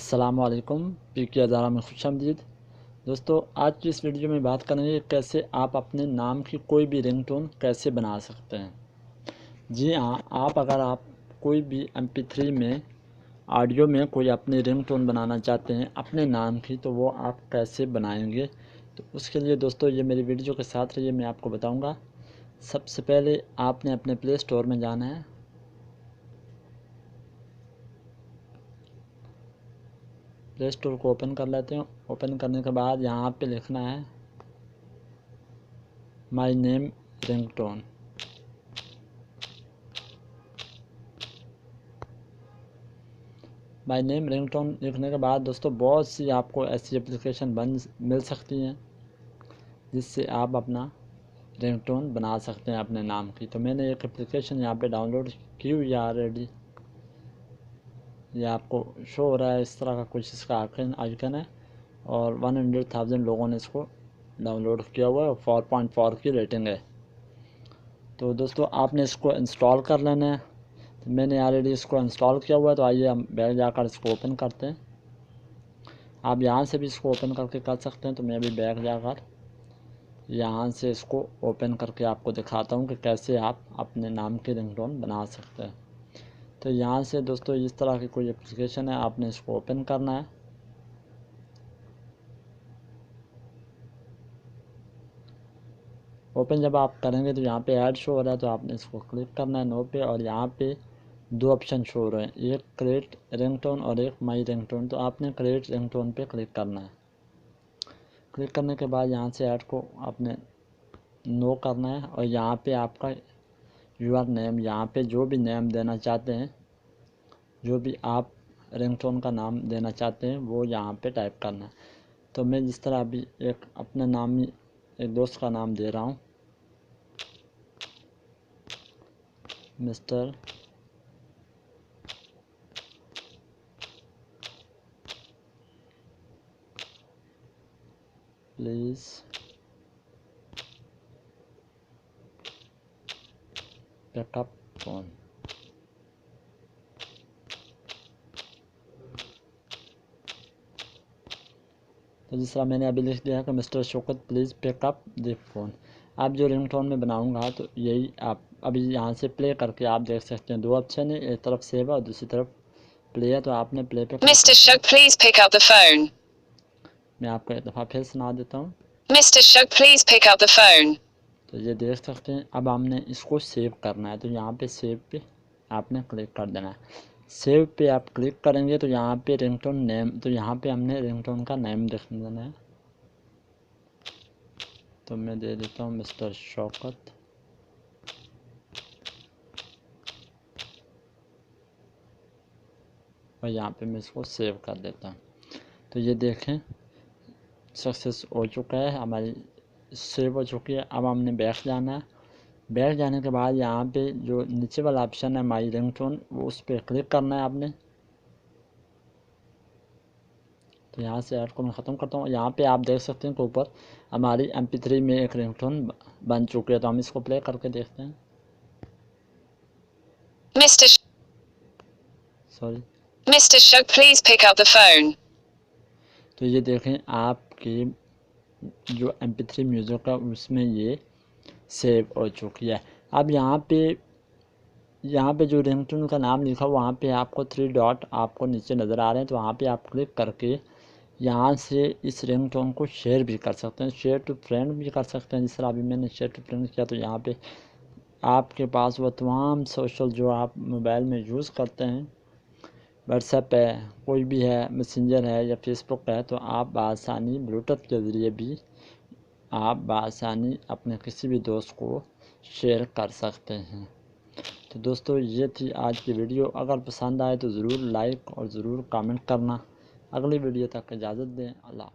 अस्सलामुअलैकुम, पीके अदारा में खुशामदीद। दोस्तों, आज की इस वीडियो में बात करेंगे कैसे आप अपने नाम की कोई भी रिंगटोन कैसे बना सकते हैं। जी हाँ, आप कोई भी MP3 में ऑडियो में कोई अपनी रिंगटोन बनाना चाहते हैं अपने नाम की, तो वो आप कैसे बनाएंगे। तो उसके लिए दोस्तों ये मेरी वीडियो के साथ रहिए, मैं आपको बताऊँगा। सबसे पहले आपने अपने प्ले स्टोर में जाना है। प्ले स्टोर को ओपन कर लेते हैं। ओपन करने के बाद यहाँ पे लिखना है my name ringtone. My name ringtone लिखने के बाद दोस्तों बहुत सी आपको ऐसी एप्लीकेशन मिल सकती हैं जिससे आप अपना रिंगटोन बना सकते हैं अपने नाम की। तो मैंने एक एप्लीकेशन यहाँ पे डाउनलोड की हुई है ऑलरेडी। ये आपको शो हो रहा है इस तरह का कुछ इसका आइकन है, और 100,000 लोगों ने इसको डाउनलोड किया हुआ है और 4.4 की रेटिंग है। तो दोस्तों आपने इसको इंस्टॉल कर लेना है। तो मैंने ऑलरेडी इसको इंस्टॉल किया हुआ है। तो आइए हम बैक जाकर इसको ओपन करते हैं। आप यहाँ से भी इसको ओपन करके कर सकते हैं। तो मैं अभी बैक जाकर यहाँ से इसको ओपन करके आपको दिखाता हूँ कि कैसे आप अपने नाम की रिंगटोन बना सकते हैं। तो यहाँ से दोस्तों इस तरह की कोई एप्लीकेशन है, आपने इसको ओपन करना है। ओपन जब आप करेंगे तो यहाँ पे ऐड शो हो रहा है, तो आपने इसको क्लिक करना है नो पे। और यहाँ पे दो ऑप्शन शो हो रहे हैं, एक क्रिएट रिंगटोन और एक माई रिंगटोन। तो आपने क्रिएट रिंगटोन पे क्लिक करना है। क्लिक करने के बाद यहाँ से ऐड को आपने नो करना है, और यहाँ पे आपका यूर नेम, यहाँ पे जो भी नेम देना चाहते हैं, जो भी आप रिंगटोन का नाम देना चाहते हैं वो यहाँ पे टाइप करना है। तो मैं जिस तरह अभी एक अपने नाम ही एक दोस्त का नाम दे रहा हूँ, मिस्टर प्लीज़ पिकअप फोन। तो जिस तरह मैंने अभी लिख दिया है कि mister Shaukat please pick up the phone. आप जो रिंगटोन में बनाऊंगा तो यही आप अभी यहाँ से प्ले करके आप देख सकते हैं। दो ऑप्शन है, एक तरफ सेव है और दूसरी तरफ प्ले है। तो आपने प्ले पे Mr. Shug, please pick up the phone. मैं आपको एक दफ़ा फिर सुना देता हूँ। Mr. Shug, please pick up the phone. तो ये देख सकते हैं। अब हमने इसको सेव करना है, तो यहाँ पे सेव पे आपने क्लिक कर देना है। सेव पे आप क्लिक करेंगे तो यहाँ पे रिंगटोन नेम, तो यहाँ पे हमने रिंगटोन का नेम लिख देना है। तो मैं दे देता हूँ मिस्टर शौकत। और यहाँ पे मैं इसको सेव कर देता हूँ। तो ये देखें सक्सेस हो चुका है, हमारी सेव हो चुकी है। अब हमने बैक जाना है। बैक जाने के बाद यहाँ पे जो नीचे वाला ऑप्शन है माई रिंगटोन, वो उस पर क्लिक करना है आपने। तो यहाँ से ऐड को मैं ख़त्म करता हूँ। यहाँ पे आप देख सकते हैं कि ऊपर हमारी MP3 में एक रिंगटोन बन चुकी है। तो हम इसको प्ले करके देखते हैं। Sorry, Mr. Shug, please pick up the phone. तो ये देखें आपकी जो MP3 म्यूज़िक है उसमें ये सेव हो चुकी है। अब यहाँ पे जो रिंगटोन का नाम लिखा वहाँ पे आपको 3 डॉट आपको नीचे नज़र आ रहे हैं। तो वहाँ पे आप क्लिक करके यहाँ से इस रिंगटोन को शेयर भी कर सकते हैं, शेयर टू फ्रेंड भी कर सकते हैं। जिस तरह अभी मैंने शेयर टू फ्रेंड किया, तो यहाँ पे आपके पास वो तमाम सोशल जो आप मोबाइल में यूज़ करते हैं, व्हाट्सएप है, कोई भी है, मैसेंजर है या फेसबुक है, तो आप बआसानी ब्लूटूथ के ज़रिए भी आप बआसानी अपने किसी भी दोस्त को शेयर कर सकते हैं। तो दोस्तों ये थी आज की वीडियो। अगर पसंद आए तो ज़रूर लाइक और ज़रूर कमेंट करना। अगली वीडियो तक इजाज़त दें। अल्लाह।